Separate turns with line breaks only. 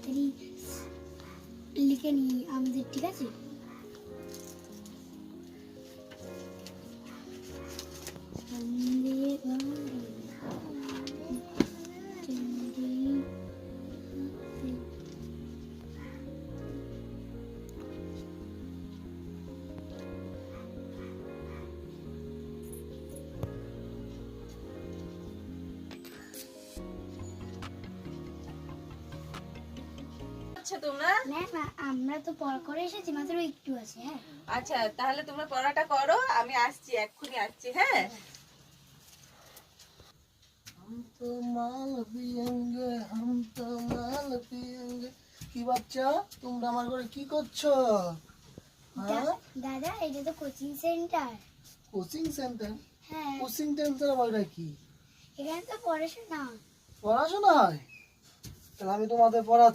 তাড়াতাড়ি লিখে নি আমাদের, ঠিক আছে?
আচ্ছা তোমরা
না না, আমরা তো পড়া করে এসেছি, মাত্র একটু আছে। হ্যাঁ
আচ্ছা তাহলে তোমরা পড়াটা করো, আমি আসছি, এক্ষুনি আসছি। হ্যাঁ
हम तो माल पिएंगे, हम तो माल पिएंगे। কি বাচ্চা, তোমরা আমার ঘরে কি করছো? হ্যাঁ,
দাদা, এটা তো কোচিং সেন্টার।
Coaching centre?
হ্যাঁ,
কোচিং সেন্টার বলটা কি?
এখানে তো পড়াশোনা।
পড়াশোনা হয়? তাহলে আমি তোমাদের পড়া